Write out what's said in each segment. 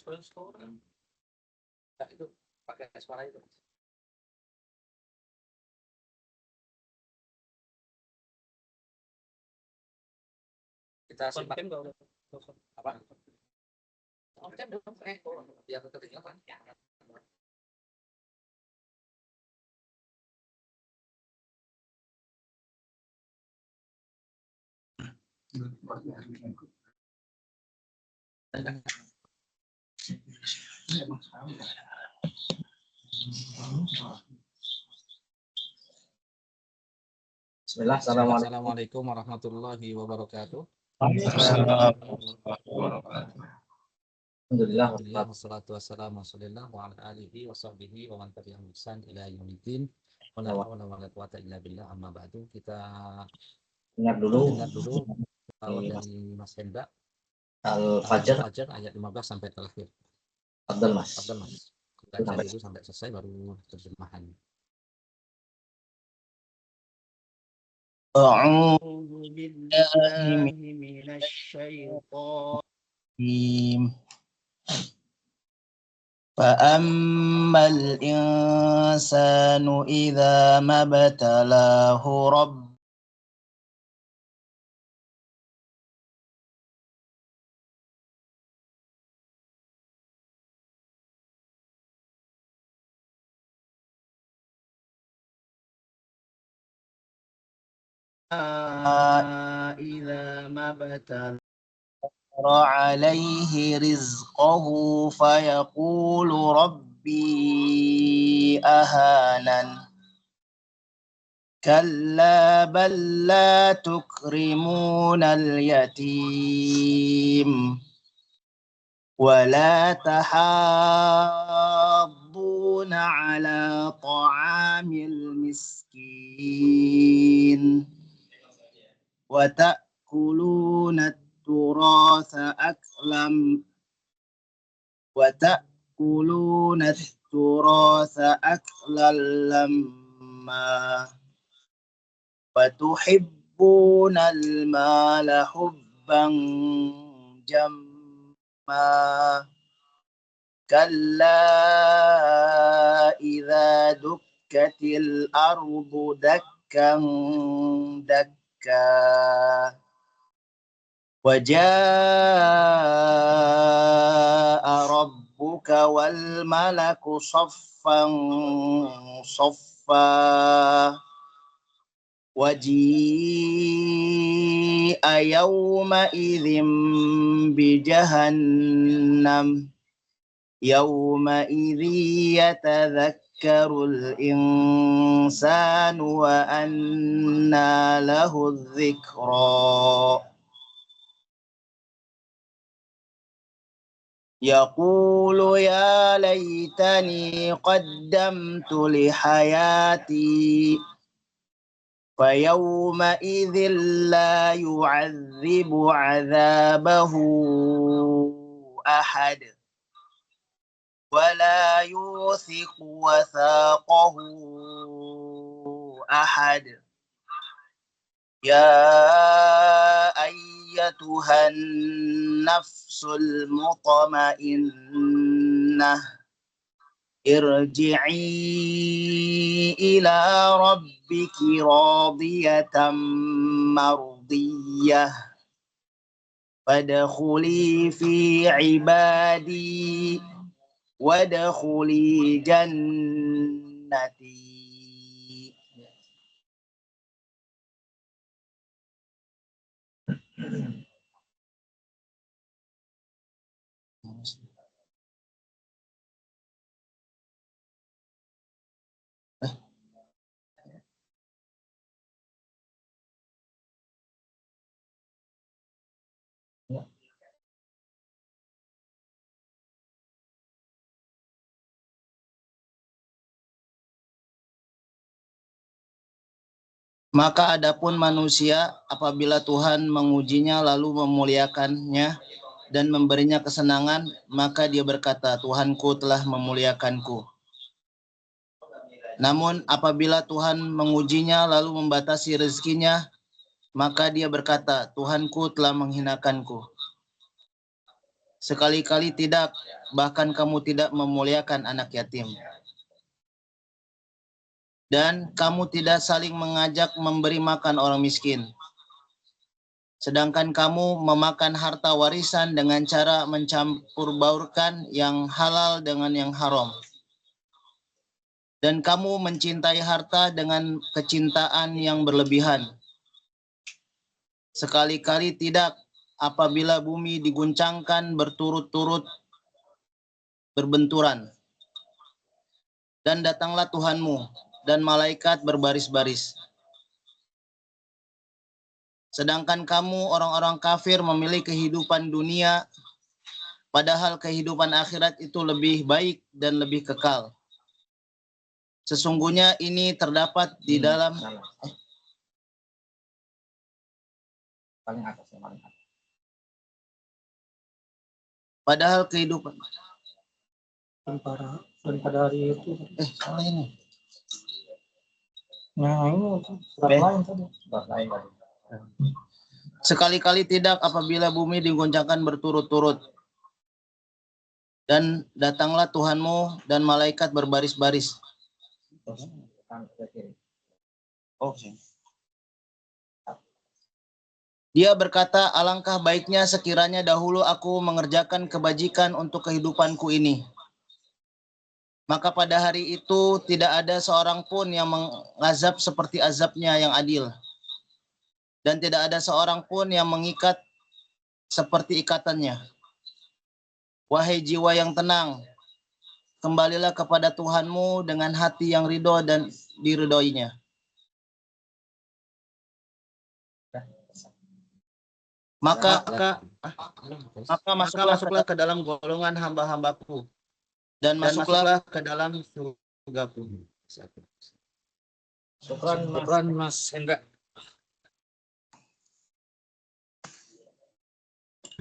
Nah, itu pakai suara itu. Kita simpan apa? Ontem dong, biar ketinggalan. Bismillah, Assalamualaikum warahmatullahi wabarakatuh. Alhamdulillah, wassalatu wassalamu wa ala alihi wa sahbihi wa man tabi'ahum bi ihsan ila yaumil wa la hawla wa la quwwata illa billah, amma ba'du. Kita dengar dulu awal dari Mas Hendra Al-Fajr ayat 15 sampai terakhir. Abdul Mas. Kita baca dulu sampai selesai baru terjemahan. A'udzu billahi minasy syaithanir rajim. فأما الإنسان إذا ما ابتلاه ربه إذا ما ابتلاه عليه رزقه فيقول ربي أهانن كلا بل لا تكرمون اليتيم ولا تحاضون على طعام المسكين وتأكلون التراث أكلا لما وتحبون المال حبا جما كلا إذا دكت الأرض دكا دكا وجاء ربك والملك صفا صفا وجيء يومئذ بجهنم يومئذ يتذكر الإنسان وأنى له الذكرى يقول يا ليتني قدمت لحياتي فيومئذ لا يعذب عذابه أحد ولا يوثق وثاقه أحد يا أيتها النفس المطمئنة ارجعي إلى ربك راضية مرضية فادخلي في عبادي وادخلي جنتي. Maka adapun manusia apabila Tuhan mengujinya lalu memuliakannya dan memberinya kesenangan, maka dia berkata, Tuhanku telah memuliakanku. Namun apabila Tuhan mengujinya lalu membatasi rezekinya, maka dia berkata, Tuhanku telah menghinakanku. Sekali-kali tidak, bahkan kamu tidak memuliakan anak yatim. Dan kamu tidak saling mengajak memberi makan orang miskin. Sedangkan kamu memakan harta warisan dengan cara mencampur baurkan yang halal dengan yang haram. Dan kamu mencintai harta dengan kecintaan yang berlebihan. Sekali-kali tidak, apabila bumi diguncangkan berturut-turut berbenturan. Dan datanglah Tuhanmu, dan malaikat berbaris-baris. Sedangkan kamu orang-orang kafir memilih kehidupan dunia, padahal kehidupan akhirat itu lebih baik dan lebih kekal. Sesungguhnya ini terdapat di dalam Paling atas, paling atas. padahal kehidupan Dan pada hari itu salah ini. nah ini surat lain tadi. Surat lain tadi. Sekali-kali tidak apabila bumi diguncangkan berturut-turut. Dan datanglah Tuhanmu dan malaikat berbaris-baris. Dia berkata, alangkah baiknya sekiranya dahulu aku mengerjakan kebajikan untuk kehidupanku ini. Maka pada hari itu tidak ada seorang pun yang mengazab seperti azabnya yang adil. Dan tidak ada seorang pun yang mengikat seperti ikatannya. Wahai jiwa yang tenang, kembalilah kepada Tuhanmu dengan hati yang ridho dan diridhoinya. Maka masuklah ke dalam golongan hamba-hambaku. Dan masuklah ke dalam surgaku. Syukran Mas Hendra.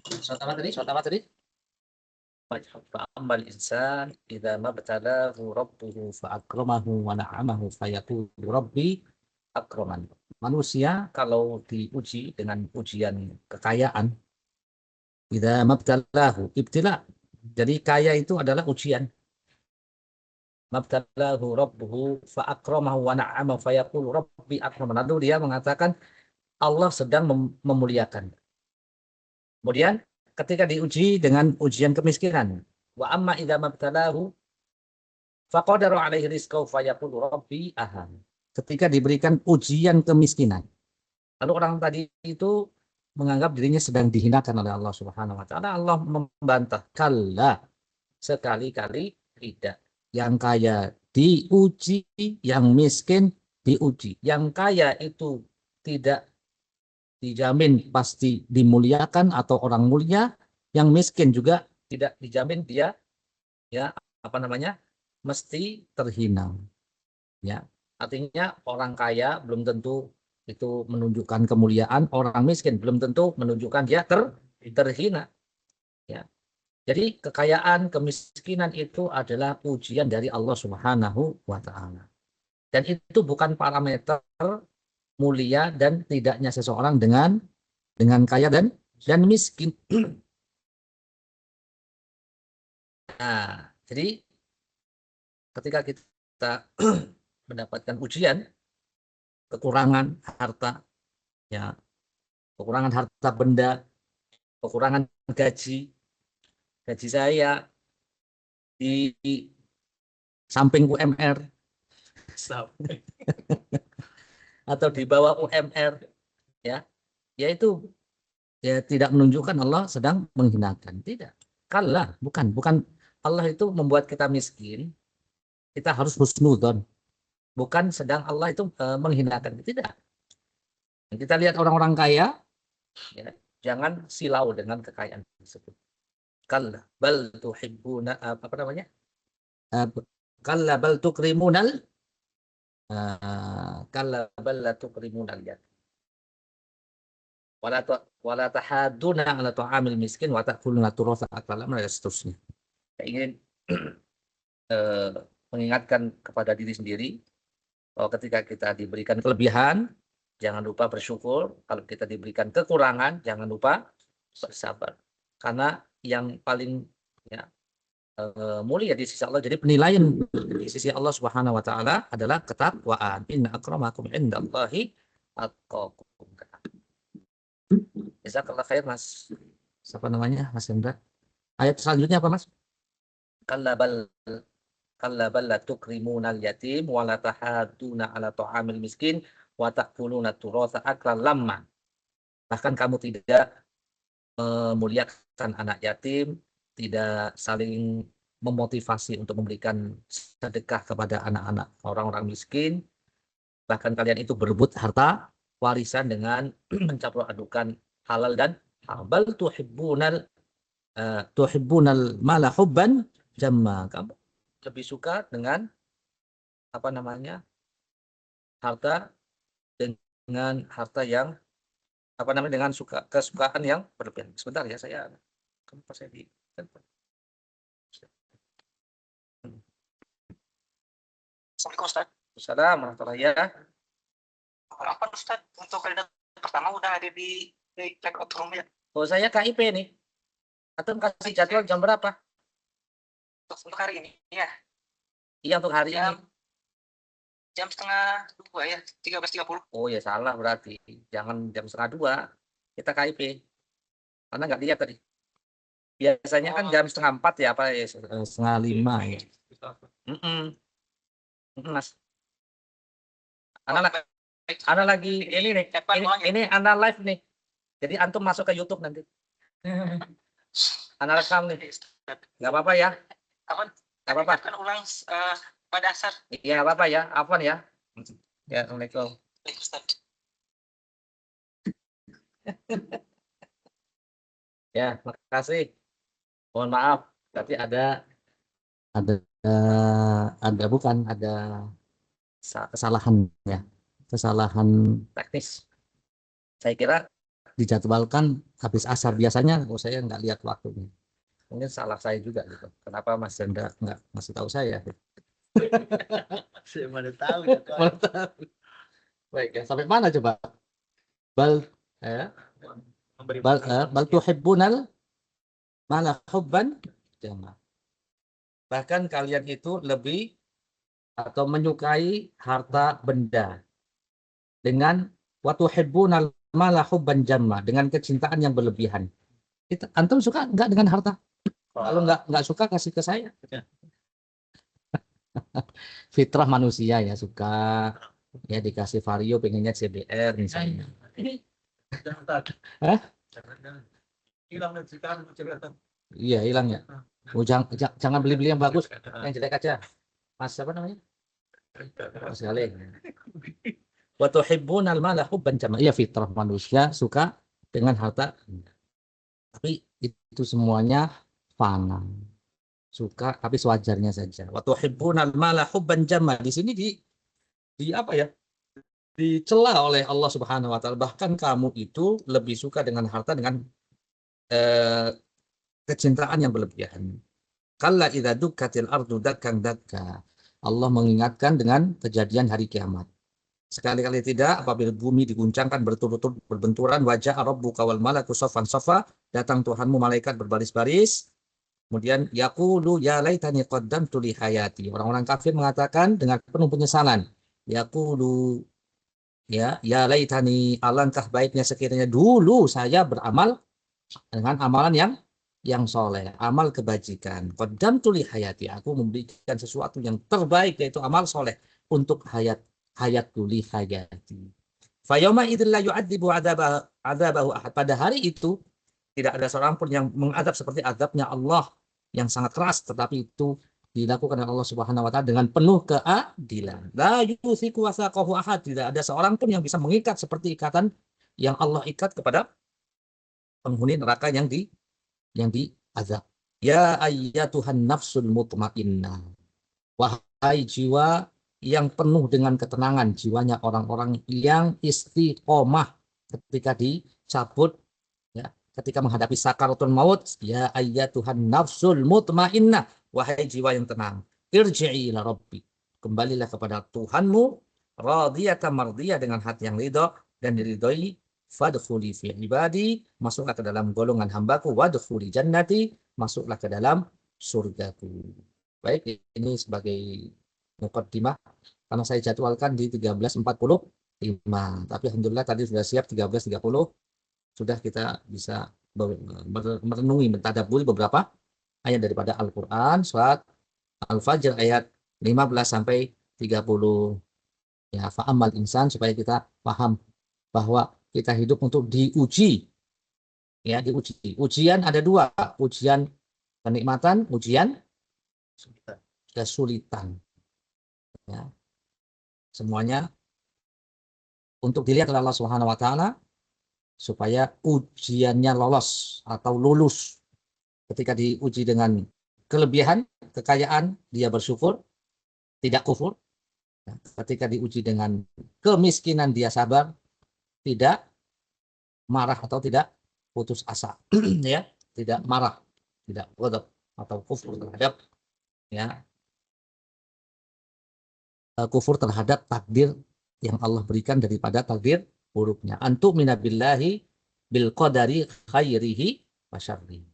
Surat apa tadi? Fa'ammal insan idza mabtalahu rabbuhu fa'akramahu wa na'amahu fayaqulu rabbi akraman. Manusia kalau diuji dengan ujian kekayaan, idza mabtalahu, ibtila. Jadi kaya itu adalah ujian. Mabtalahu rabbuhu fa'akramahu wa na'amahu fayaqulu rabbi akraman. Lalu dia mengatakan Allah sedang memuliakan. Kemudian ketika diuji dengan ujian kemiskinan, wa amma idza mabtalahu faqadara alaihi rizqahu fayaqulu rabbi ahan. Ketika diberikan ujian kemiskinan, lalu orang tadi itu menganggap dirinya sedang dihinakan oleh Allah Subhanahu wa taala. Allah membantah, kalla, sekali-kali tidak. Yang kaya diuji, yang miskin diuji. Yang kaya itu tidak dijamin pasti dimuliakan atau orang mulia, yang miskin juga tidak dijamin dia mesti terhina. Ya, artinya orang kaya belum tentu itu menunjukkan kemuliaan, orang miskin belum tentu menunjukkan dia terhina. Ya. Jadi kekayaan, kemiskinan itu adalah ujian dari Allah Subhanahu wa taala. Dan itu bukan parameter mulia dan tidaknya seseorang dengan kaya dan miskin. Nah, jadi ketika kita mendapatkan ujian, kekurangan harta, ya, kekurangan harta benda, kekurangan gaji saya di samping UMR atau di bawah UMR, ya itu ya tidak menunjukkan Allah sedang menghinakan, tidak. Kalah, bukan Allah itu membuat kita miskin, kita harus husnudzon, bukan sedang Allah itu menghinakan, tidak. Kita lihat orang-orang kaya, ya, jangan silau dengan kekayaan tersebut. Kalla bal tuhibbuna kalla bal tukrimunal kalla bal la tukrimunal yad wala tahaduna ala ta'amil miskin wa ta'kuluna turatha akalan, dan seterusnya. Saya ingin mengingatkan kepada diri sendiri bahwa ketika kita diberikan kelebihan, jangan lupa bersyukur. Kalau kita diberikan kekurangan, jangan lupa bersabar. karena yang paling ya, mulia di sisi Allah. Jadi penilaian di sisi Allah Subhanahu wa taala adalah ketakwaan. Inna akramakum indallahi atqakum. Jazakallahu khair Mas. Siapa namanya? Mas Hendra. Ayat selanjutnya apa Mas? Kallabal la tukrimunal yatim wa la tahadduna ala ta'amil miskin wa ta'kuluna turatsa aklan lamma. Bahkan kamu tidak memuliakan anak yatim, tidak saling memotivasi untuk memberikan sedekah kepada anak-anak orang-orang miskin. Bahkan kalian itu berebut harta warisan dengan mencampur adukan halal dan haram. Bal tuhibbunal mala hubban jamma. Kamu lebih suka dengan apa namanya? Harta dengan harta yang apa namanya, dengan kesukaan yang berlebihan. Sebentar ya, kenapa saya di Assalamualaikum Ustaz. Assalamualaikum warahmatullahi wabarakatuh. Apa Ustaz? Untuk kandidat pertama udah ada di record room ya? Oh, saya KIP nih. Atau kasih jadwal jam berapa? Untuk hari ini ya. Iya, untuk hari ini. Jam setengah 2 ya, 13.30. Oh ya, salah berarti. Jangan jam setengah 2. Kita KIP. Karena nggak lihat tadi. Biasanya kan jam setengah 4 ya, apa ya, setengah 5 ya. Mas. Ana lagi ini nih. Ini Ana live nih. Jadi antum masuk ke YouTube nanti. Ana rekam nih. Nggak apa-apa ya. Nggak apa-apa. Kan ulang pada asar. Iya, nggak apa-apa ya. Afwan ya. Ya, Assalamualaikum. Ya, makasih. Mohon maaf. Berarti ada kesalahan ya. Kesalahan teknis. Saya kira dijadwalkan habis asar. Biasanya saya nggak lihat waktunya. Mungkin salah saya juga gitu. Kenapa Mas Hendra nggak ngasih tahu saya? Saya mana tahu. Mana tahu. Baik ya, sampai mana coba? Bal tuhibbunal mala hubban jamma. Bahkan kalian itu lebih atau menyukai harta benda dengan wa tuhibbunal mala hubban jamma, dengan kecintaan yang berlebihan. Antum suka enggak dengan harta? Kalau enggak suka kasih ke saya. Fitrah manusia ya, suka ya, dikasih vario pengennya CBR misalnya. Hah? Iya, hilang ya. Jangan beli-beli yang bagus, yang jelek aja. Mas apa namanya? Mas Galih. Wa tuhibbunal mala hubban jamma. Iya, fitrah manusia suka dengan harta. Tapi itu semuanya fana. Suka tapi sewajarnya saja. Wa tuhibbunal mala hubban jamma. Di sini di apa ya? Dicela oleh Allah Subhanahu wa taala. Bahkan kamu itu lebih suka dengan harta dengan kecintaan yang berlebihan. Kalla idza dukkatil ardu dakkan dakka. Allah mengingatkan dengan kejadian hari kiamat. Sekali-kali tidak, apabila bumi diguncangkan berturut-turut berbenturan, wajah rabbuka wal malaku saffan saffa, datang Tuhanmu malaikat berbaris-baris. Kemudian yaqulu ya laitani qaddamtu li hayati. Orang-orang kafir mengatakan dengan penuh penyesalan. Yaqulu ya laitani, alangkah baiknya sekiranya dulu saya beramal dengan amalan yang soleh, amal kebajikan. Qaddamtu li hayati, aku memberikan sesuatu yang terbaik yaitu amal soleh untuk hayatku li hayati. Fa yauma idzil la yu'adzibu adzabahu ahad. Pada hari itu tidak ada seorang pun yang mengadab seperti adabnya Allah yang sangat keras, tetapi itu dilakukan oleh Allah Subhanahu wa taala dengan penuh keadilan. La yusiku wasaqahu ahad. Tidak ada seorang pun yang bisa mengikat seperti ikatan yang Allah ikat kepada penghuni neraka yang diazab. Ya ayyatuhan nafsul mutmainnah. Wahai jiwa yang penuh dengan ketenangan, jiwanya orang-orang yang istiqomah ketika dicabut ya, ketika menghadapi sakaratul maut. Ya ayyatuhan nafsul mutmainnah, wahai jiwa yang tenang, irji'i ila rabbi, kembalilah kepada Tuhanmu, radiyatan mardiyah, dengan hati yang ridha dan diridhoi fadkhuli fi ibadi, masuklah ke dalam golongan hambaku, wadkhuli jannati, masuklah ke dalam surgaku. Baik, ini sebagai muqaddimah karena saya jadwalkan di 13.45, tapi alhamdulillah tadi sudah siap 13.30, sudah kita bisa merenungi, mentadabburi beberapa ayat daripada Al-Qur'an, surat Al-Fajr ayat 15 sampai 30. Ya, fa'amal insan, supaya kita paham bahwa kita hidup untuk diuji. Ya, diuji. Ujian ada dua, ujian kenikmatan, ujian kesulitan. Ya. Semuanya untuk dilihat oleh Allah Subhanahu wa taala supaya ujiannya lolos atau lulus. Ketika diuji dengan kelebihan, kekayaan, dia bersyukur, tidak kufur. Ketika diuji dengan kemiskinan, dia sabar, tidak marah atau tidak putus asa, ya, tidak marah, tidak ghadab atau kufur terhadap, ya, kufur terhadap takdir yang Allah berikan daripada takdir buruknya. Antum minabillahi bil qadari khairihi wa syarrihi.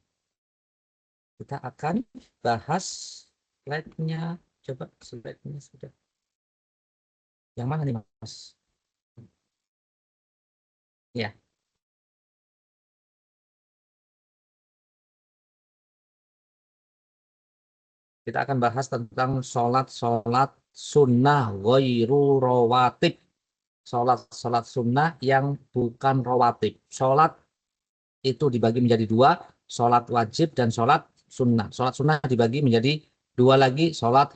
Kita akan bahas slide-nya. Coba slide-nya sudah. Yang mana nih, Mas? Ya. Kita akan bahas tentang sholat sunnah ghairu rawatib. Sholat sunnah yang bukan rawatib. Sholat itu dibagi menjadi dua, sholat wajib dan sholat sunnah. Sholat sunnah dibagi menjadi dua lagi, sholat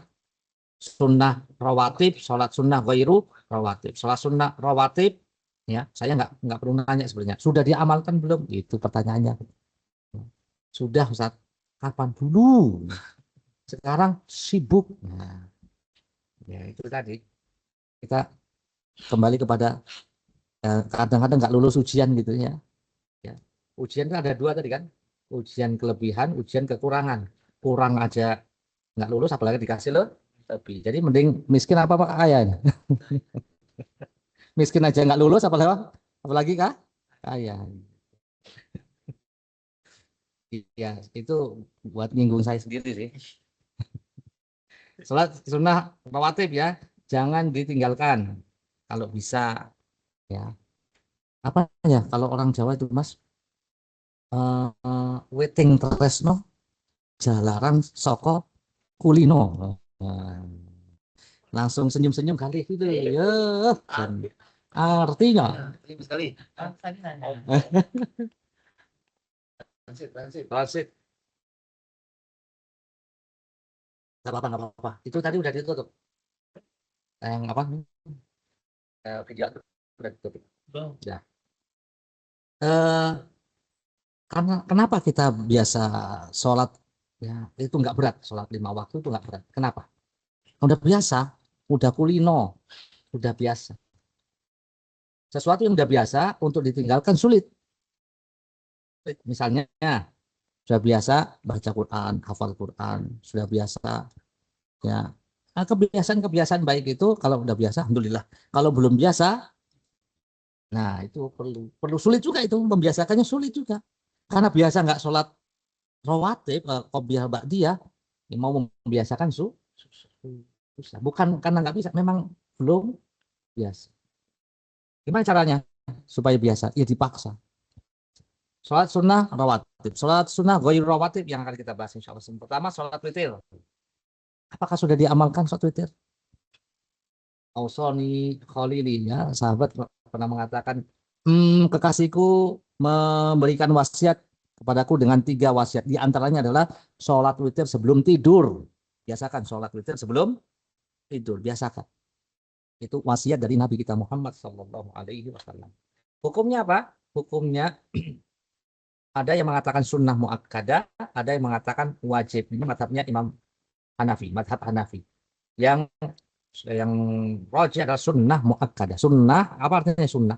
sunnah rawatib, sholat sunnah ghairu rawatib. Sholat sunnah rawatib, ya, saya nggak perlu nanya sebenarnya. Sudah diamalkan belum? Itu pertanyaannya. Sudah, Ustaz. Kapan dulu? Sekarang sibuk. Nah, ya itu tadi. Kita kembali kepada kadang-kadang nggak lulus ujian gitu ya. Ya. Ujian itu ada dua tadi kan. Ujian kelebihan, ujian kekurangan. Kurang aja nggak lulus, apalagi dikasih lebih. Jadi mending miskin apa Pak kaya. Miskin aja nggak lulus, apalagi kaya. Iya, itu buat nyinggung saya sendiri sih. Sholat sunnah rawatib ya, jangan ditinggalkan kalau bisa, ya. Apa ya kalau orang Jawa itu Mas, weting tresno jalaran soko kulino. Langsung senyum-senyum kali itu ya. Artinya sekali. transit. Nggak apa-apa. Itu tadi udah ditutup. Yang apa? Video udah ditutup. Ya. Karena kenapa kita biasa sholat, ya itu nggak berat, sholat 5 waktu itu nggak berat. Kenapa? Udah biasa, udah kulino, udah biasa. Sesuatu yang udah biasa untuk ditinggalkan sulit. Misalnya sudah biasa baca Quran, hafal Quran, sudah biasa, ya. Nah, kebiasaan baik itu kalau udah biasa, alhamdulillah. Kalau belum biasa, nah itu perlu sulit juga, itu membiasakannya sulit juga. Karena biasa nggak sholat rawatib, qobliyah ba'diyah, mau membiasakan susah. Bukan karena nggak bisa, memang belum biasa. Gimana caranya supaya biasa? Ya dipaksa. Sholat sunnah rawatib, sholat sunnah ghairu rawatib yang akan kita bahas insya Allah. Pertama, sholat witir. Apakah sudah diamalkan sholat witir? Ausoni Khalili, ya, sahabat pernah mengatakan, kekasihku memberikan wasiat kepadaku dengan 3 wasiat. Di antaranya adalah sholat witir sebelum tidur. Biasakan sholat witir sebelum tidur, biasakan. Itu wasiat dari Nabi kita Muhammad SAW. Hukumnya apa? Hukumnya ada yang mengatakan sunnah muakkadah, ada yang mengatakan wajib. Ini madhabnya Imam Hanafi, madhab Hanafi. Yang rajih adalah sunnah muakkadah. Sunnah, apa artinya sunnah?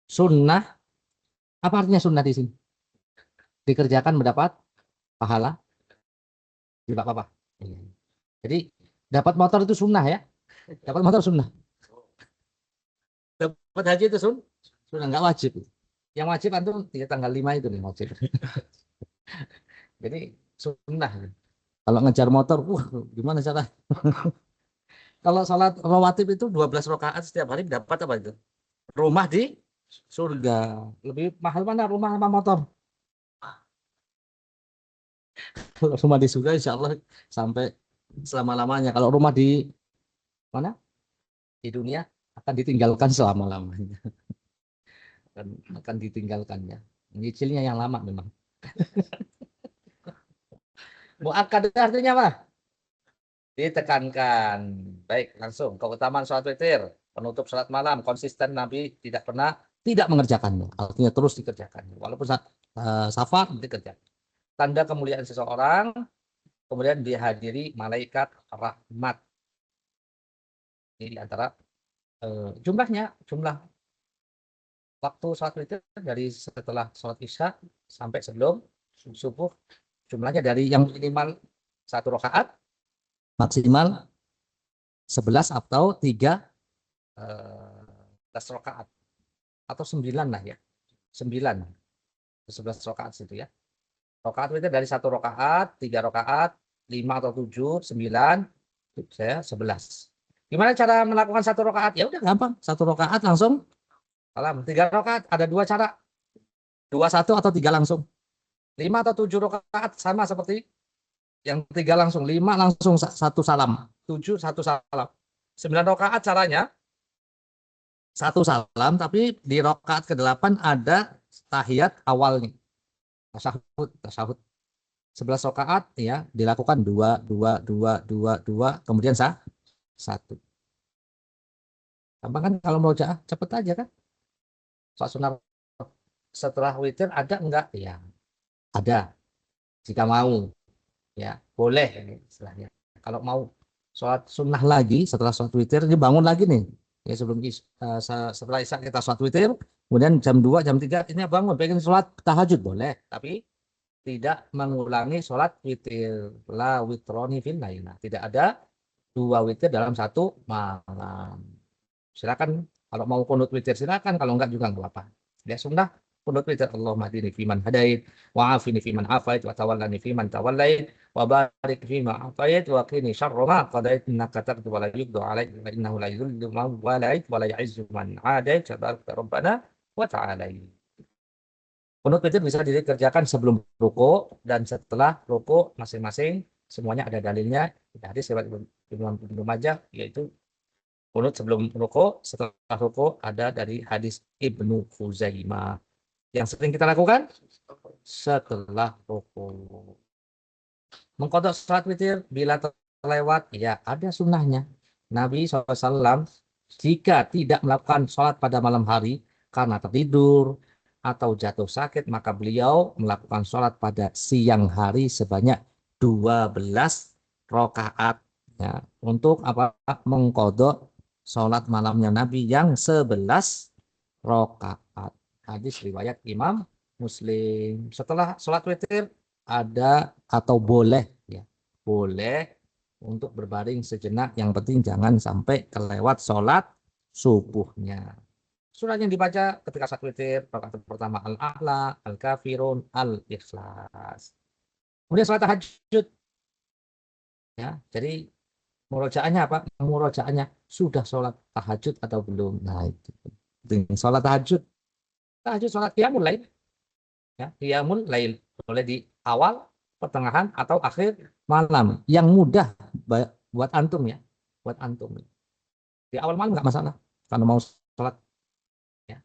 Sunnah, apa artinya sunnah di sini? Dikerjakan mendapat pahala. Tidak apa-apa. Jadi dapat motor itu sunnah ya. Dapat motor sunnah. Dapat haji itu sunnah, nggak wajib. Yang wajib antum ya tanggal 5 itu nih wajib. Jadi sunnah. Kalau ngejar motor, gimana cara? Kalau sholat rawatib itu 12 rakaat setiap hari dapat apa itu? Rumah di surga. Lebih mahal mana rumah sama motor? Kalau rumah di surga insya Allah sampai selama-lamanya. Kalau rumah di mana? Di dunia akan ditinggalkan selama-lamanya. Akan ditinggalkannya. Nyicilnya yang lama memang. Muakkad artinya apa? Ditekankan. Baik, langsung keutamaan sholat witir, penutup sholat malam, konsisten Nabi tidak pernah tidak mengerjakannya. Artinya terus dikerjakannya. Walaupun safar dikerjakan. Tanda kemuliaan seseorang, kemudian dihadiri malaikat rahmat. Ini di antara jumlah waktu sholat witir dari setelah sholat isya sampai sebelum subuh, jumlahnya dari yang minimal 1 rakaat, maksimal 11 atau 13 rakaat atau 9 lah ya, 9 11 rakaat situ ya. Rakaat itu dari 1 rakaat, 3 rakaat, 5 atau 7, 9, saya 11. Gimana cara melakukan 1 rakaat? Ya udah gampang, 1 rakaat langsung salam. 3 rakaat ada 2 cara, 2 1 atau 3 langsung. 5 atau 7 rakaat sama seperti yang 3 langsung, 5 langsung 1 salam, 7 1 salam. 9 rakaat caranya 1 salam, tapi di rakaat ke-8 ada tahiyat awalnya. Tasyahud. 11 rakaat ya dilakukan 2 2 2 2 2 kemudian 1. Gampang kan kalau mau murojaah cepet aja kan? Sholat sunnah setelah witir ada enggak? Ya, ada. Jika mau. Ya, boleh istilahnya. Kalau mau sholat sunnah lagi setelah sholat witir, dia bangun lagi nih. Ya sebelum setelah isya kita sholat witir, kemudian jam 2, jam 3 ini bangun pengen sholat tahajud boleh, tapi tidak mengulangi sholat witir. La witroni fil laila. Tidak ada 2 witir dalam 1 malam. Silakan kalau mau kunut witir silakan, kalau enggak juga enggak apa-apa. Ya sunnah kunut witir. Allahumma hdini fiman hadait wa afini fiman afait wa tawallani fiman tawallait wa barik fima afait wa qini syarra ma qadait innaka taqdi wa la yuqda alaik wa innahu la yudhillu man walait wa la ya'izzu man adait tabarakta rabbana wa ta'ala. Kunut witir bisa dikerjakan sebelum ruku dan setelah ruku masing-masing, semuanya ada dalilnya. Hadis riwayat Ibnu Majah yaitu kunut sebelum ruku, setelah ruku ada dari hadis Ibnu Khuzaimah. Yang sering kita lakukan setelah ruku. Mengqadha salat witir bila terlewat, ya ada sunnahnya. Nabi SAW jika tidak melakukan sholat pada malam hari karena tertidur atau jatuh sakit, maka beliau melakukan sholat pada siang hari sebanyak 12 rakaat. Ya, untuk apa? Mengqadha sholat malamnya Nabi yang 11 rakaat. Hadis riwayat Imam Muslim. Setelah sholat witir ada atau boleh ya, boleh untuk berbaring sejenak. Yang penting jangan sampai kelewat sholat subuhnya. Surat yang dibaca ketika sholat witir rakaat pertama Al-A'la, Al-Kafirun, Al-Ikhlas. Kemudian sholat tahajud. Ya, jadi murojaahnya apa? Murojaahnya sudah sholat tahajud atau belum? Nah itu. Sholat tahajud. Tahajud sholat qiyamul lail. Ya, qiyamul lail boleh di awal, pertengahan atau akhir malam. Yang mudah buat antum ya, buat antum. Di awal malam nggak masalah. Kalau mau sholat ya.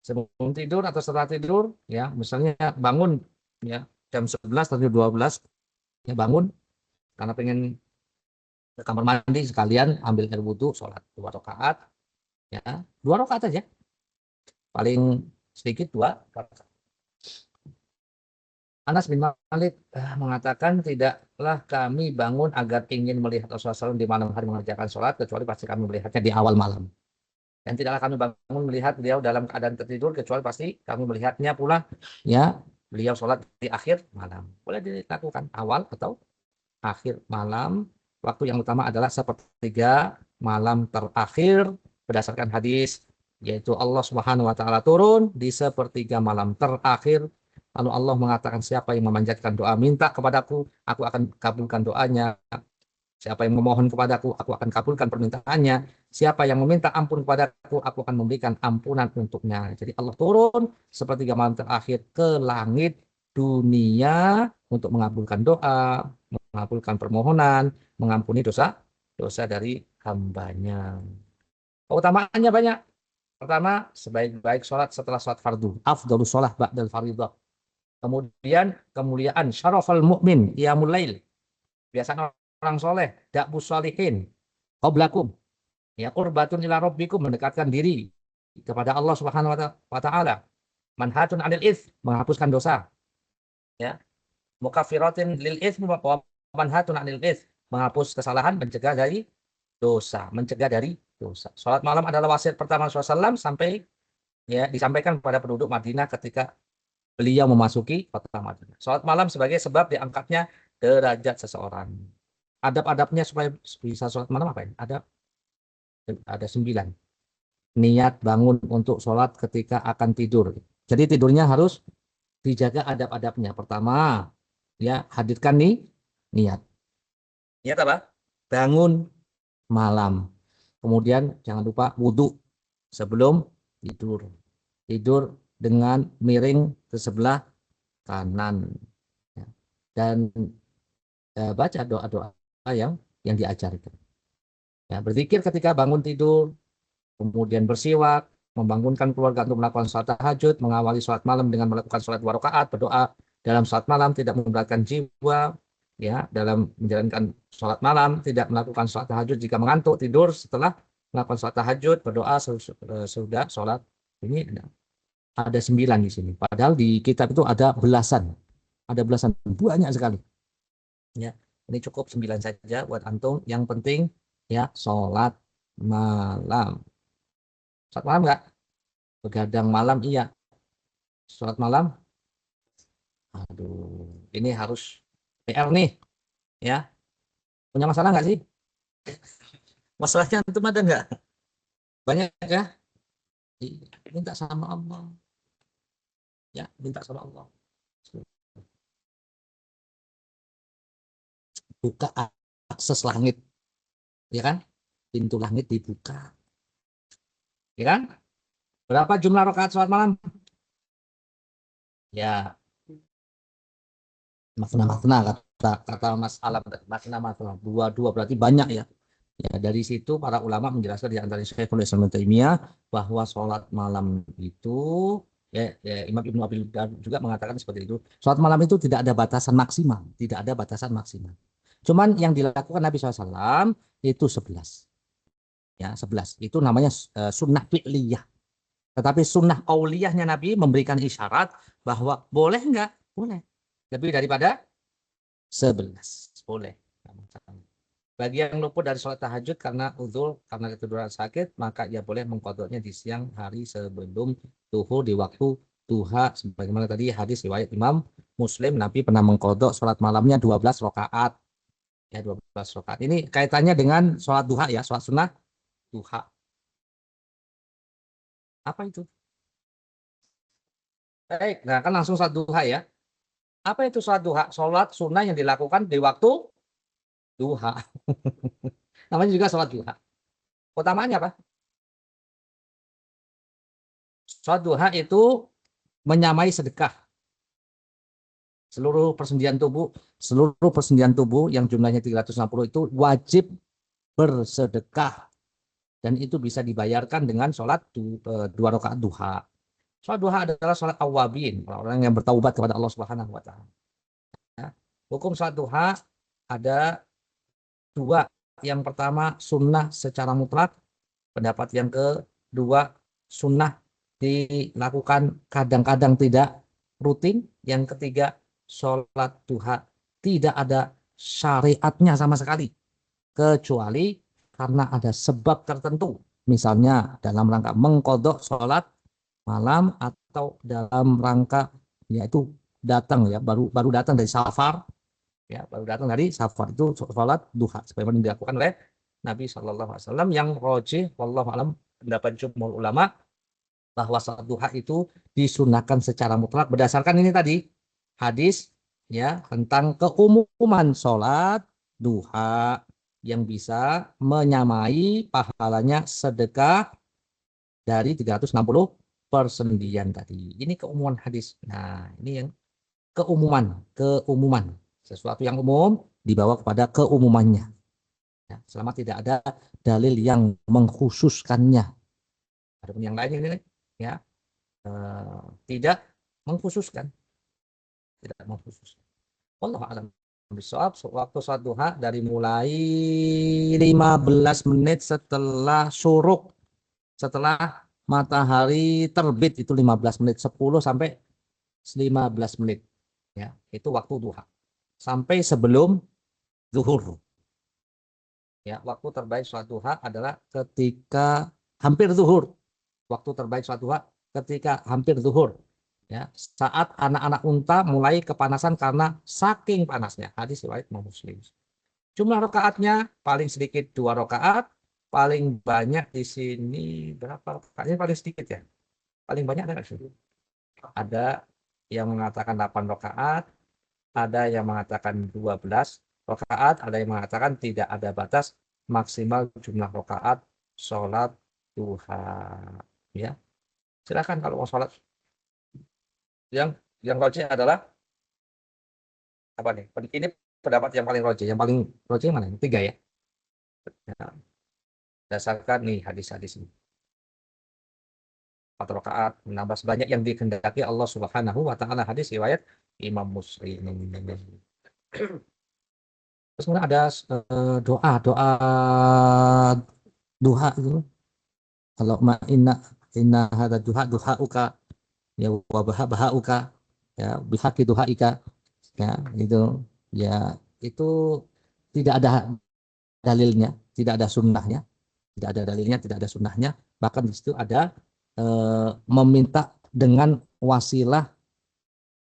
Sebelum tidur atau setelah tidur ya, misalnya bangun ya jam 11 atau 12 ya bangun karena pengen ke kamar mandi sekalian ambil air wudhu, sholat 2 rakaat ya, 2 rakaat aja. Paling sedikit 2 rakaat. Anas bin Malik mengatakan, tidaklah kami bangun agar ingin melihat Rasulullah SAW di malam hari mengerjakan sholat, kecuali pasti kami melihatnya di awal malam. Dan tidaklah kami bangun melihat beliau dalam keadaan tertidur, kecuali pasti kami melihatnya pula ya beliau sholat di akhir malam. Boleh dilakukan awal atau akhir malam. Waktu yang utama adalah sepertiga malam terakhir berdasarkan hadis yaitu Allah Subhanahu wa taala turun di sepertiga malam terakhir. Lalu Allah mengatakan, siapa yang memanjatkan doa minta kepadaku, aku akan kabulkan doanya. Siapa yang memohon kepadaku, aku akan kabulkan permintaannya. Siapa yang meminta ampun kepadaku, aku akan memberikan ampunan untuknya. Jadi Allah turun sepertiga malam terakhir ke langit dunia untuk mengabulkan doa, mengabulkan permohonan, mengampuni dosa dari hambanya. Keutamaannya banyak. Pertama, sebaik-baik sholat setelah sholat fardu. Afdhalus sholat ba'dal fardhu. Kemudian kemuliaan syarafal mukmin qiyamul lail. Biasanya orang soleh, da'bus sholihin qablakum. Ya, qurbatun ila rabbikum, mendekatkan diri kepada Allah Subhanahu wa taala. Manhatun 'anil its, menghapuskan dosa. Ya. Mukaffiratin lil its wa manhatun 'anil its, menghapus kesalahan, mencegah dari dosa, Salat malam adalah wasiat pertama Rasulullah SAW sampai ya disampaikan kepada penduduk Madinah ketika beliau memasuki kota Madinah. Salat malam sebagai sebab diangkatnya derajat seseorang. Adab-adabnya supaya bisa salat malam apa ya? Ada 9. Niat bangun untuk sholat ketika akan tidur. Jadi tidurnya harus dijaga adab-adabnya. Pertama, ya hadirkan niat. Niat apa? Bangun malam. Kemudian jangan lupa wudhu sebelum tidur. Tidur dengan miring ke sebelah kanan. Dan baca doa-doa yang diajarkan. Ya, berzikir ketika bangun tidur, kemudian bersiwak, membangunkan keluarga untuk melakukan sholat tahajud, mengawali sholat malam dengan melakukan sholat 2 rakaat, berdoa dalam sholat malam, tidak memberatkan jiwa, ya, dalam menjalankan sholat malam, tidak melakukan sholat tahajud jika mengantuk, tidur setelah melakukan sholat tahajud, berdoa sudah sholat. Ini ada 9 di sini. Padahal di kitab itu ada belasan, banyak sekali. Ya, ini cukup 9 saja buat antum. Yang penting ya sholat malam. Sholat malam enggak? Begadang malam iya. Sholat malam. Aduh, ini harus PR nih, ya. Punya masalah nggak sih? Masalahnya antum ada nggak? Banyak ya? Minta sama Allah. Ya, minta sama Allah. Buka akses langit, ya kan? Pintu langit dibuka, ya kan? Berapa jumlah rakaat sholat malam? Ya, makna kata Mas Alam, makna 22 berarti banyak ya. Ya, dari situ para ulama menjelaskan di antara Syekhul Islam Taimiyah bahwa sholat malam itu ya, Imam Ibnu Abil juga mengatakan seperti itu. Sholat malam itu tidak ada batasan maksimal, Cuman yang dilakukan Nabi SAW itu 11. Ya, 11. Itu namanya sunnah fi'liyah. Tetapi sunnah qauliyahnya Nabi memberikan isyarat bahwa boleh enggak? Boleh. Lebih daripada 11. Boleh. Bagi yang luput dari sholat tahajud karena uzur, karena ketiduran sakit, maka ia boleh mengqadhanya di siang hari sebelum zuhur di waktu duha. Sebagaimana tadi hadis riwayat Imam Muslim, Nabi pernah mengqadha sholat malamnya 12 rakaat. Ya, 12 rakaat. Ini kaitannya dengan sholat duha ya, sholat sunnah duha. Apa itu? Baik, nah kan langsung sholat duha ya. Apa itu sholat duha? Sholat sunnah yang dilakukan di waktu duha. Namanya juga sholat duha. Utamanya apa? Sholat duha itu menyamai sedekah. Seluruh persendian tubuh yang jumlahnya 360 itu wajib bersedekah. Dan itu bisa dibayarkan dengan sholat 2 rakaat duha. Sholat duha adalah sholat awabin, orang yang bertaubat kepada Allah Subhanahu wa taala. Ya. Hukum sholat duha ada 2. Yang pertama sunnah secara mutlak. Pendapat yang kedua sunnah dilakukan kadang-kadang tidak rutin. Yang ketiga sholat duha tidak ada syariatnya sama sekali. Kecuali karena ada sebab tertentu. Misalnya dalam rangka mengqadha sholat malam atau dalam rangka yaitu datang ya baru datang dari safar ya itu sholat duha sebagaimana dilakukan oleh Nabi SAW yang rajih wallahu alam pendapat jumhur ulama bahwa salat duha itu disunahkan secara mutlak berdasarkan ini tadi hadis ya tentang keumuman salat duha yang bisa menyamai pahalanya sedekah dari 360 persendian tadi. Ini keumuman hadis. Nah, ini yang keumuman. Sesuatu yang umum dibawa kepada keumumannya. Ya, selama tidak ada dalil yang mengkhususkannya. Adapun yang lain ini ya tidak mengkhususkan. Tidak mengkhususkan. Wallahu a'lam bishawab. Waktu salat duha dari mulai 15 menit setelah syuruk, setelah matahari terbit itu 15 menit, 10 sampai 15 menit. Ya, itu waktu duha. Sampai sebelum zuhur. Ya, waktu terbaik salat duha adalah ketika hampir zuhur. Waktu terbaik salat duha ketika hampir zuhur. Ya, saat anak-anak unta mulai kepanasan karena saking panasnya. Hadis riwayat Muslim. Jumlah rakaatnya paling sedikit 2 rakaat, paling banyak di sini berapa rakaatnya paling sedikit ya? Paling banyak ada nggak? Ada yang mengatakan 8 rakaat, ada yang mengatakan 12 rakaat, ada yang mengatakan tidak ada batas maksimal jumlah rakaat sholat duha. Ya, silakan kalau mau sholat. Yang rojih adalah apa nih? Ini pendapat yang paling rojih. Yang paling rojih mana? 3 ya. Ya. Dasarkan nih hadis-hadis ini. 4 rakaat menambah sebanyak yang dikehendaki Allah Subhanahu wa taala. Hadis riwayat Imam Muslim. Terus kemudian ada doa duha itu. Kalau inna hada duhauka ya wa bahauka ya bihaqi duhaika ya itu ya itu tidak ada dalilnya, tidak ada sunnahnya, tidak ada sunnahnya, bahkan di situ ada meminta dengan wasilah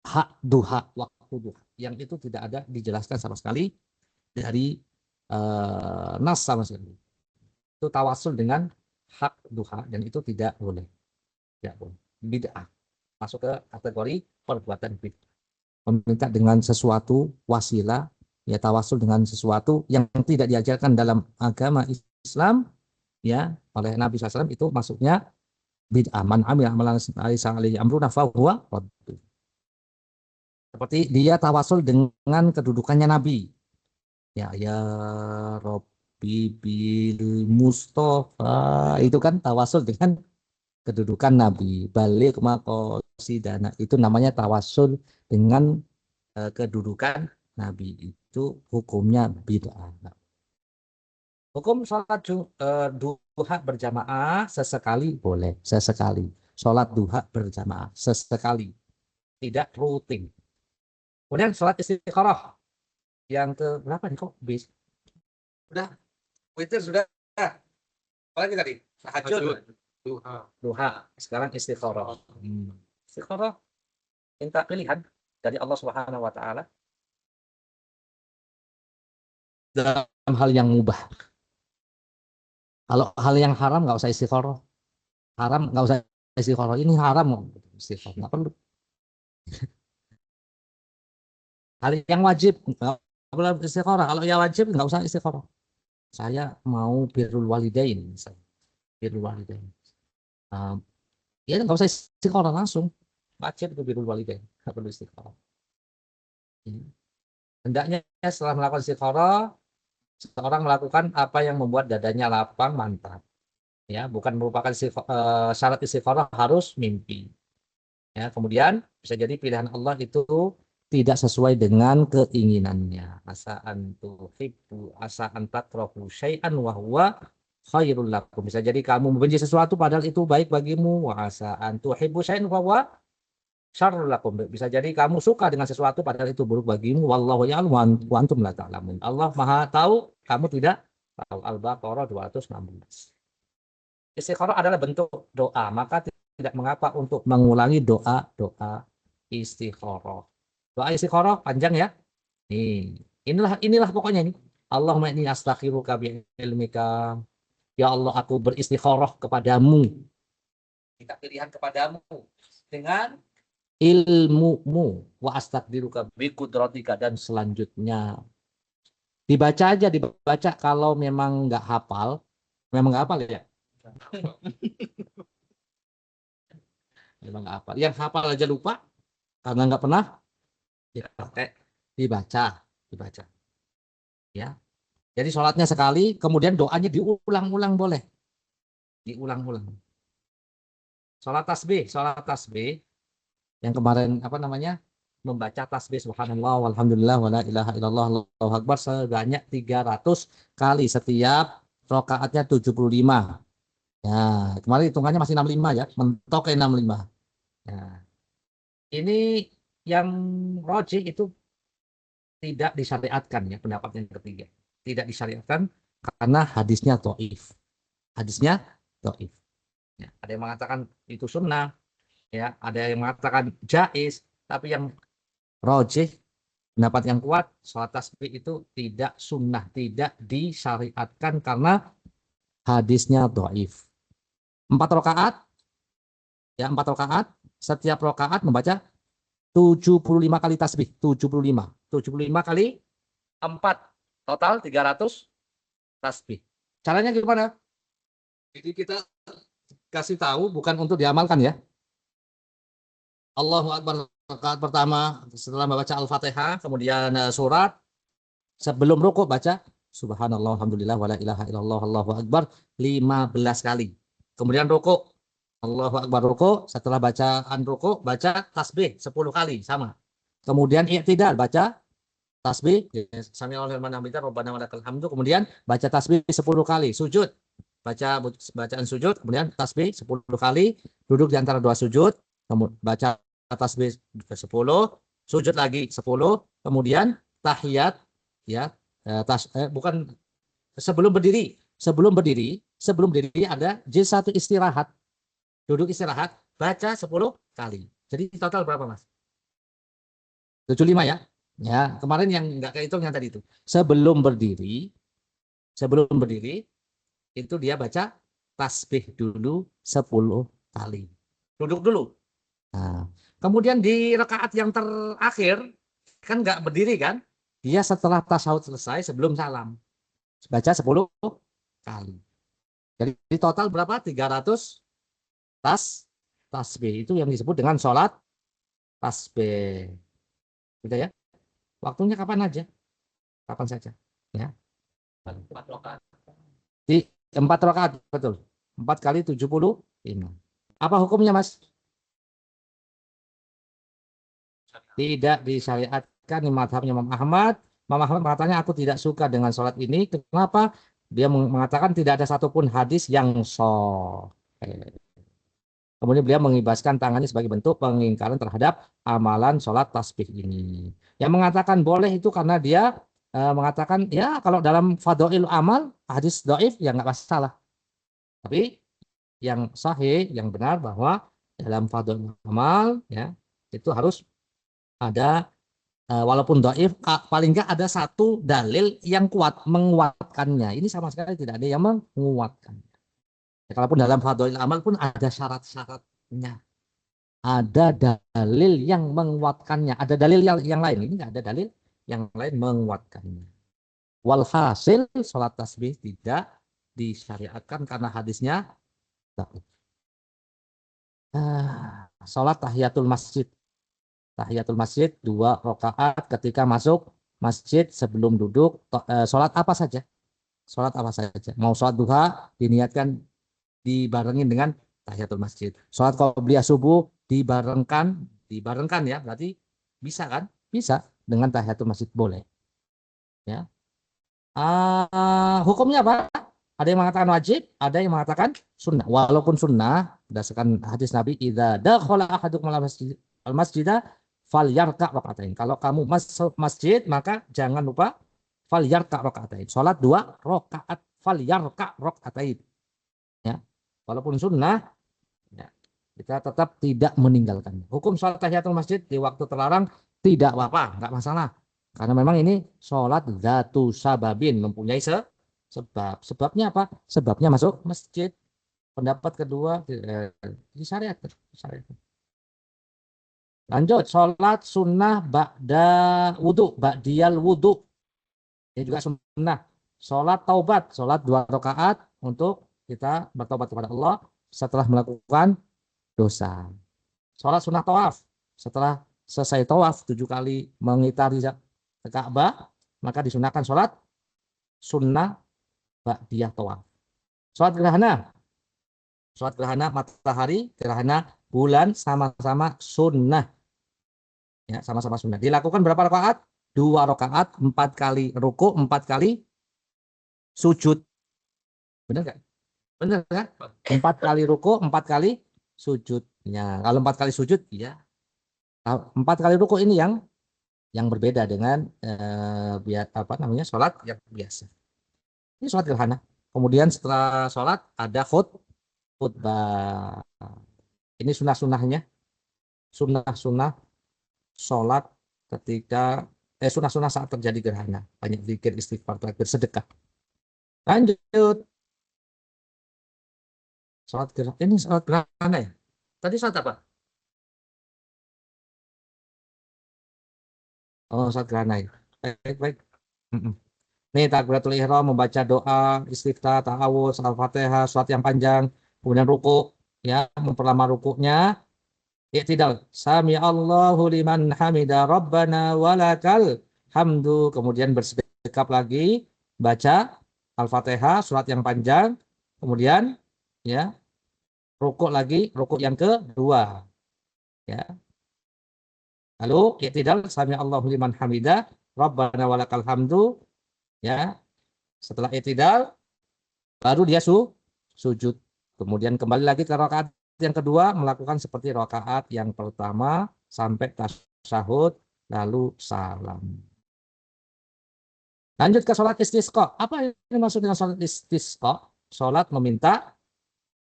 hak duha, waktu duha, yang itu tidak ada dijelaskan sama sekali dari nas sama sekali. Itu tawasul dengan hak duha dan itu tidak boleh, bid'ah, masuk ke kategori perbuatan bid'ah. Meminta dengan sesuatu wasilah, ya tawasul dengan sesuatu yang tidak diajarkan dalam agama Islam ya oleh Nabi SAW, itu masuknya bid'ah. Man amila amalan alaihi amruna fahuwa raddu. Seperti dia tawasul dengan kedudukannya Nabi. Ya Rabbi bil Mustafa, itu kan tawasul dengan kedudukan Nabi. Balik maqasidana, itu namanya tawasul dengan kedudukan Nabi, itu hukumnya bid'ah. Hukum sholat duha berjamaah sesekali boleh, sesekali. Sholat duha berjamaah sesekali, tidak rutin. Kemudian sholat istikharah yang ke berapa nih kok bis? Udah, witir sudah. Apalagi tadi? Tahajud. Duha. Sekarang istikharah. Istikharah minta pilihan dari Allah Subhanahu wa taala dalam hal yang mubah. Kalau hal yang haram nggak usah istikharah. Haram nggak usah istikharah. Ini haram istikharah, nggak perlu. Hal yang wajib nggak perlu istikharah. Kalau yang wajib nggak usah istikharah. Saya mau birrul walidain misalnya. Birrul walidain. Ya nggak usah istikharah langsung. Wajib itu birrul walidain. Nggak perlu istikharah. Hendaknya setelah melakukan istikharah, seorang melakukan apa yang membuat dadanya lapang, mantap. Ya, bukan merupakan syarat istikharah harus mimpi. Ya, kemudian bisa jadi pilihan Allah itu tidak sesuai dengan keinginannya. Asa antuhibbu asa antakrahu syai'an wa huwa khairul lakum. Bisa jadi kamu membenci sesuatu padahal itu baik bagimu. Wa asa antuhibbu syai'an wa huwa syarrul lakum. Bisa jadi kamu suka dengan sesuatu padahal itu buruk bagimu. Wallahu ya'lamu wa antum la ta'lamun. Allah Maha tahu, kamu tidak tahu. Al-Baqarah 216. Istikharah adalah bentuk doa, maka tidak mengapa untuk mengulangi doa istikharah. Doa istikharah panjang ya. Inilah pokoknya ini. Allahumma inni astakhiruka bi ilmika. Ya Allah, aku beristikharah kepadamu Minta pilihan kepadamu dengan ilmumu wa astaqdiruka bi qudratika, dan selanjutnya dibaca aja, dibaca. Kalau memang nggak hafal, memang nggak hafal ya. Memang nggak hafal. Yang hafal aja lupa karena nggak pernah dipakai, dibaca. Ya. Jadi sholatnya sekali, kemudian doanya diulang-ulang boleh. Diulang-ulang. Sholat tasbih yang kemarin apa namanya? Membaca tasbih subhanallah walhamdulillah wala ilaha illallah Allahu akbar sebanyak 300 kali setiap rakaatnya 75. Ya, kemarin hitungannya masih 65 ya, mentok ke 65. Ya. Ini yang rojih itu tidak disyariatkan ya, pendapat yang ketiga. Tidak disyariatkan karena hadisnya dhaif. Hadisnya dhaif. Ya, ada yang mengatakan itu sunnah, ya, ada yang mengatakan jaiz, tapi yang rojih, pendapat yang kuat, sholat tasbih itu tidak sunnah, tidak disyariatkan karena hadisnya dhaif. 4 rakaat, ya 4 rakaat, setiap rakaat membaca 75 kali tasbih, 75 kali 4, total 300 tasbih. Caranya gimana? Jadi kita kasih tahu bukan untuk diamalkan ya. Allahu Akbar rakaat pertama setelah membaca Al-Fatihah, kemudian surat, sebelum rukuk baca subhanallah alhamdulillah wala ilaha illallah Allahu Akbar 15 kali. Kemudian rukuk, Allahu Akbar rukuk, setelah bacaan rukuk baca tasbih 10 kali sama. Kemudian i'tidal baca tasbih sami'allahu liman hamidah rabbana walakal hamdu, kemudian baca tasbih 10 kali. Sujud, baca bacaan sujud, kemudian tasbih 10 kali, duduk di antara dua sujud, kemudian baca tasbih 10, sujud lagi 10, kemudian tahiyat ya, bukan sebelum berdiri ada jilsatul istirahat, duduk istirahat, baca 10 kali. Jadi total berapa Mas? 75 ya. Ya, kemarin yang enggak kehitung yang tadi itu. Sebelum berdiri itu dia baca tasbih dulu 10 kali. Duduk dulu. Nah, kemudian di rakaat yang terakhir kan enggak berdiri kan? Dia setelah tasyahud selesai sebelum salam baca 10 kali. Jadi total berapa? 300 tasbih. Itu yang disebut dengan sholat tasbih. Gitu ya. Waktunya kapan aja? Kapan saja. Ya. 4 rakaat. Di 4 rakaat, betul. 4 kali 75. Apa hukumnya, Mas? Tidak disyariatkan di mazhabnya Imam Ahmad. Imam Ahmad mengatakan aku tidak suka dengan sholat ini. Kenapa? Dia mengatakan tidak ada satupun hadis yang sahih. Kemudian beliau mengibaskan tangannya sebagai bentuk pengingkaran terhadap amalan sholat tasbih ini. Yang mengatakan boleh itu karena dia mengatakan ya kalau dalam fadhail amal hadis dhaif ya nggak masalah. Tapi yang sahih, yang benar bahwa dalam fadhail amal ya itu harus ada walaupun dhaif paling nggak ada satu dalil yang kuat menguatkannya. Ini sama sekali tidak ada yang menguatkan. Ya, kalaupun dalam fadhail amal pun ada syarat-syaratnya. Ada dalil yang menguatkannya. Ada dalil yang lain. Ini nggak ada dalil yang lain menguatkannya. Walhasil sholat tasbih tidak disyariatkan karena hadisnya dhaif. Sholat tahiyatul masjid. Tahiyatul masjid 2 rakaat ketika masuk masjid sebelum duduk. Sholat apa saja? Sholat apa saja? Mau sholat duha diniatkan dibarengin dengan tahiyatul masjid. Sholat qobliyah subuh dibarengkan ya, berarti bisa kan? Bisa dengan tahiyatul masjid boleh. Ya. Hukumnya apa? Ada yang mengatakan wajib, ada yang mengatakan sunnah. Walaupun sunnah berdasarkan hadis Nabi, idza dakhala ahadukum al-masjida falyarka' raka'atain. Kalau kamu masuk masjid maka jangan lupa falyarka' raka'atain. Salat 2 rakaat falyarka' raka'atain. Ya. Walaupun sunnah, ya, kita tetap tidak meninggalkan. Hukum sholat tahiyatul masjid di waktu terlarang tidak apa-apa, nggak masalah. Karena memang ini sholat dzatu sababin, mempunyai sebab. Sebabnya apa? Sebabnya masuk masjid. Pendapat kedua disyariatkan. Lanjut, sholat sunnah ba'da wudhu, ba'diyal wudhu. Ini juga sunnah. Sholat taubat, sholat 2 rakaat untuk kita bertobat kepada Allah setelah melakukan dosa. Sholat sunnah tawaf, setelah selesai tawaf 7 kali mengitari Ka'bah, maka disunahkan sholat sunnah ba'diyah tawaf. Sholat gerhana matahari, gerhana bulan sama-sama sunnah. Ya, sama-sama sunnah. Dilakukan berapa rakaat? 2 rakaat, 4 kali ruku, 4 kali sujud. Benar nggak? Benar kan? 4 kali ruku, 4 kali sujud. Ya, kalau 4 kali sujud, ya. 4 kali ruku ini yang berbeda dengan sholat yang biasa. Ini sholat gerhana. Kemudian setelah sholat ada khutbah. Ini sunnah-sunnahnya. Sunnah-sunnah sholat ketika sunnah-sunnah saat terjadi gerhana. Banyak zikir, istighfar, bersedekah. Lanjut. Sholat gerhana. Ini sholat gerhana ya? Tadi sholat apa? Oh, sholat gerhana ya. Baik. Nih takbiratul ihram, membaca doa, istiftah, ta'awudz, al-fatihah, sholat yang panjang, kemudian ruku, ya, memperlama rukunya. I'tidal. Sami Allahu liman hamida rabbana walakal hamdu. Kemudian bersedekap lagi, baca Al-Fatihah, surat yang panjang. Kemudian ya, rukuk lagi, rukuk yang kedua. Ya. Lalu i'tidal, sami Allahu liman hamida rabbana walakal hamdu. Ya. Setelah i'tidal baru dia sujud. Kemudian kembali lagi ke rakaat yang kedua, melakukan seperti rakaat yang pertama sampai tasyahud lalu salam. Lanjut ke sholat istisqa. Apa yang maksud dengan sholat istisqa? Sholat meminta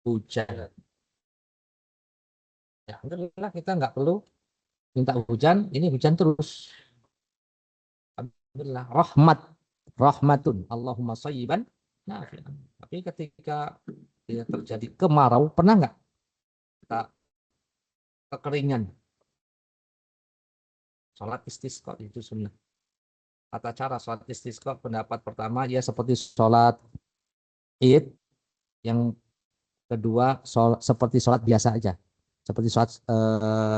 hujan. Ya, alhamdulillah kita nggak perlu minta hujan. Ini hujan terus. Alhamdulillah. Rahmatun. Allahumma shayyiban nafi'an. Tapi ketika terjadi kemarau, pernah nggak kekeringan? Sholat istisqa itu sunnah. Tata cara sholat istisqa, pendapat pertama ya seperti sholat id, yang kedua seperti sholat biasa aja, seperti sholat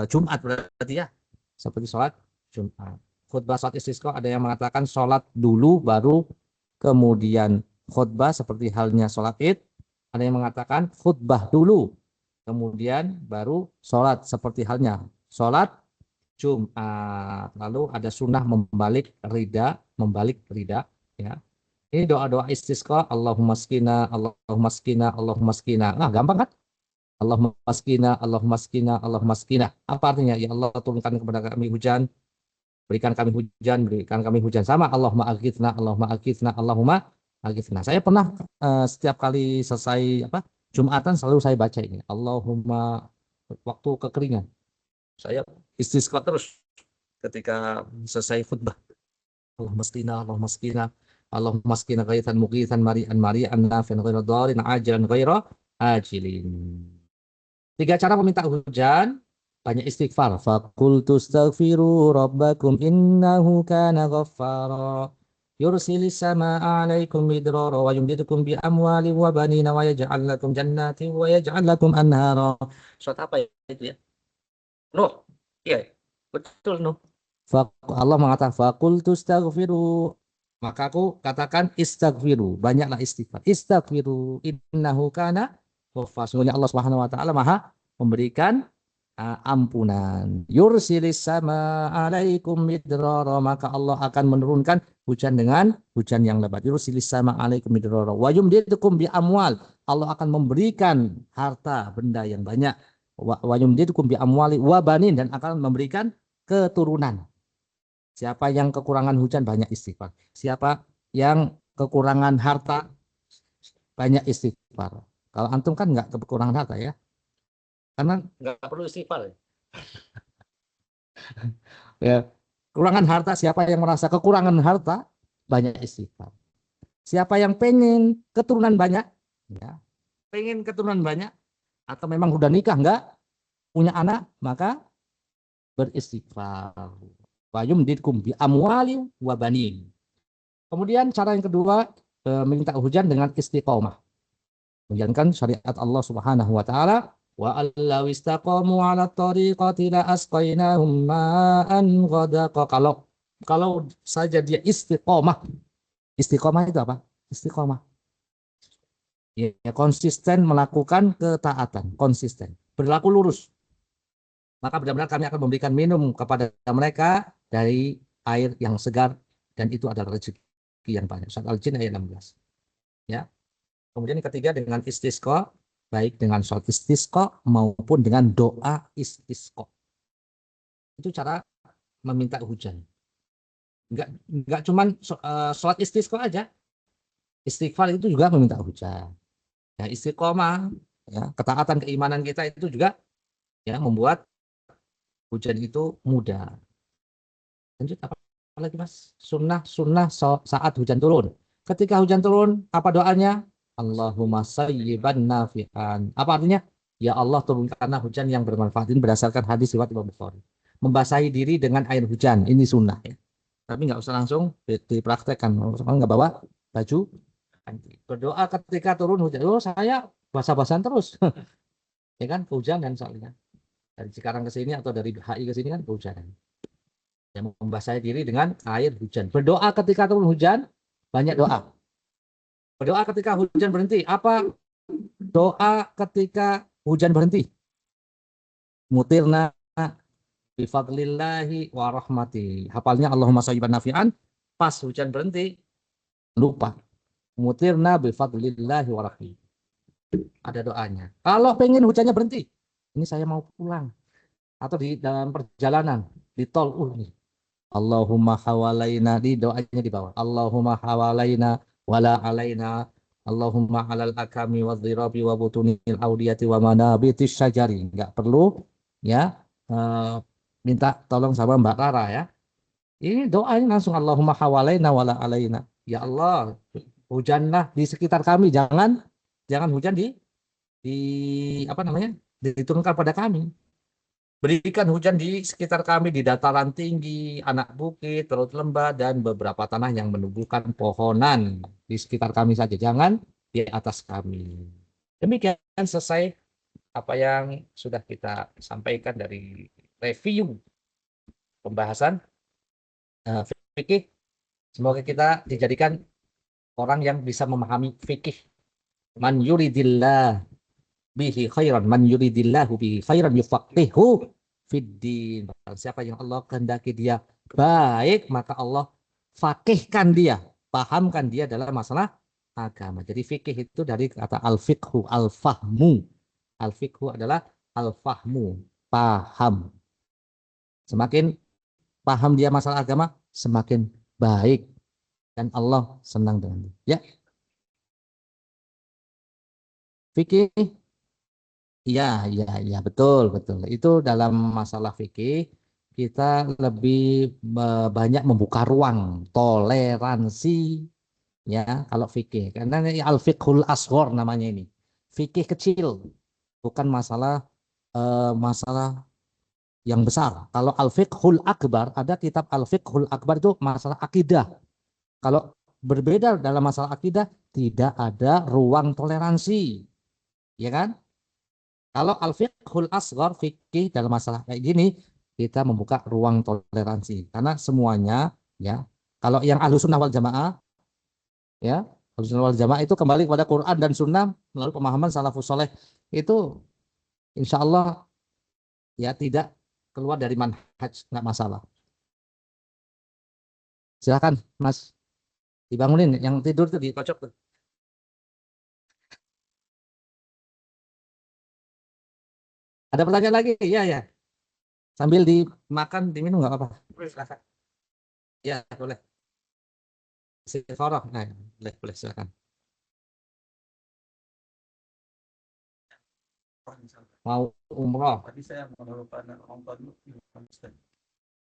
Jumat berarti ya, seperti sholat Jumat. Khutbah sholat istisqa ada yang mengatakan sholat dulu baru kemudian khutbah seperti halnya sholat id, ada yang mengatakan khutbah dulu kemudian baru sholat seperti halnya sholat Jumat. Lalu ada sunnah membalik rida ya. Ini doa-doa istisqa, Allahumma skina, Allahumma skina, Allahumma skina. Nah, gampang kan? Allahumma skina, Allahumma skina, Allahumma skina. Apa artinya? Ya Allah, turunkan kepada kami hujan, berikan kami hujan. Sama Allahumma aghithna, Allahumma aghithna, Allahumma aghithna. Saya pernah setiap kali selesai Jumatan selalu saya baca ini. Allahumma, waktu kekeringan. Saya istisqa terus ketika selesai khutbah. Allahumma skina, Allahumma skina, Allahumma skina ghaithan mughithan mari'an nafi'an ghaira dharin ajilan ghaira ajilin. 3 cara meminta hujan, banyak istighfar. Faqultu astaghfiru rabbakum innahu kana ghaffara. Yursilis samaa'a 'alaikum midrara wa yumdidukum bi amwalin wa banina wa yaj'al lakum jannatin wa yaj'al lakum anhara. Surat apa itu ya? Nuh. Iya, betul Nuh. Allah mengatakan faqultu astaghfiru, maka aku katakan istaghfiru, banyaklah istighfar. Istaghfiru innahu kana ghaffar. Sesungguhnya Allah Subhanahu wa taala Maha memberikan ampunan. Yursilis sama alaikum midrara, maka Allah akan menurunkan hujan dengan hujan yang lebat. Yursilis sama alaikum midrara wa yumdidukum bi amwal. Allah akan memberikan harta benda yang banyak. Wa yumdidukum bi amwali wa banin, dan akan memberikan keturunan. Siapa yang kekurangan hujan banyak istighfar. Siapa yang kekurangan harta banyak istighfar. Kalau antum kan nggak kekurangan harta ya. Karena nggak perlu istighfar. Ya, kekurangan harta, siapa yang merasa kekurangan harta banyak istighfar. Siapa yang pengen keturunan banyak, ya, pengen keturunan banyak, atau memang udah nikah enggak punya anak, maka beristighfar. Wa yumdidkum bi amwali wa banin. Kemudian cara yang kedua, minta hujan dengan istiqomah. Menjalankan syariat Allah Subhanahu wa taala, wa allaw istaqamu 'ala tariqati la asqainahum ma'an ghadaqa. Kalau saja dia istiqomah. Istiqomah itu apa? Istiqomah. Ya, konsisten melakukan ketaatan, konsisten, berlaku lurus. Maka benar-benar kami akan memberikan minum kepada mereka dari air yang segar, dan itu adalah rezeki yang banyak. Surat Al-Jin ayat 16. Ya. Kemudian yang ketiga dengan istisqa, baik dengan sholat istisqa maupun dengan doa istisqa. Itu cara meminta hujan. Enggak cuman sholat istisqa aja. Istighfar itu juga meminta hujan. Ya, istiqomah, ya, ketaatan keimanan kita itu juga ya membuat hujan itu mudah. Lanjut apa lagi Mas? Sunnah saat hujan turun. Ketika hujan turun, apa doanya? Allahumma sayyiban nafi'an. Apa artinya? Ya Allah, turunkanlah hujan yang bermanfaat. Ini berdasarkan hadis riwayat Imam Bukhari. Membasahi diri dengan air hujan, ini sunnah ya. Tapi nggak usah langsung dipraktekkan. Kalau nggak bawa baju, berdoa ketika turun hujan. Oh, saya basah-basahan terus. Ya kan, kehujanan soalnya. Dari Cikarang ke sini atau dari HI ke sini kan kehujanan. Yang membasahi diri dengan air hujan. Berdoa ketika turun hujan, banyak doa. Berdoa ketika hujan berhenti. Apa doa ketika hujan berhenti? Mutirna bifadlillahi wa rahmati. Hafalnya Allahumma sayyiban nafi'an. Pas hujan berhenti, lupa. Mutirna bifadlillahi wa rahmati. Ada doanya. Kalau pengen hujannya berhenti, ini saya mau pulang. Atau di dalam perjalanan, di tol, nih. Allahumma hawalaina, di doanya di bawah. Allahumma hawalaina wala alaina. Allahumma alal akami wa dhirabi wa butunil audiyati wa manabitis syajari. Enggak perlu ya minta tolong sama Mbak Rara ya. Ini doanya langsung Allahumma hawalaina wala alaina. Ya Allah, hujanlah di sekitar kami, jangan hujan di apa namanya? Diturunkan pada kami. Berikan hujan di sekitar kami, di dataran tinggi, anak bukit, perut lembah, dan beberapa tanah yang menumbuhkan pohonan di sekitar kami saja. Jangan di atas kami. Demikian selesai apa yang sudah kita sampaikan dari review pembahasan fikih. Semoga kita dijadikan orang yang bisa memahami fikih. Man yuridillah bihi khairan, man yuridillahu bihi khairan yufaqihu fiddin. Siapa yang Allah kehendaki dia baik, maka Allah fakihkan dia, pahamkan dia dalam masalah agama. Jadi fikih itu dari kata al-fiqhu, al-fahmu. Al-fiqhu adalah al-fahmu, paham. Semakin paham dia masalah agama, semakin baik. Dan Allah senang dengan dia. Ya. Fikih. Iya, betul. Itu dalam masalah fikih kita lebih banyak membuka ruang toleransi ya kalau fikih. Karena ini al-fiqhul asghar namanya ini. Fikih kecil, bukan masalah yang besar. Kalau al-fiqhul akbar, ada kitab al-fiqhul akbar itu masalah akidah. Kalau berbeda dalam masalah akidah, tidak ada ruang toleransi. Ya kan? Kalau al-fiqhul asghar, fikih dalam masalah kayak gini, kita membuka ruang toleransi. Karena semuanya, ya, kalau yang ahlu sunnah wal jamaah, ya, ahlu sunnah wal jamaah itu kembali kepada Quran dan sunnah melalui pemahaman salafus soleh, itu insya Allah ya tidak keluar dari manhaj, nggak masalah. Silakan Mas, dibangunin, yang tidur tuh dikocok tuh. Ada pertanyaan lagi? Iya. Sambil dimakan, diminum nggak apa-apa. Silakan. Ya, boleh. Istiqoroh. Nah, boleh silakan. Mau umroh. Tadi saya mau nonton.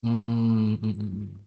Hmm.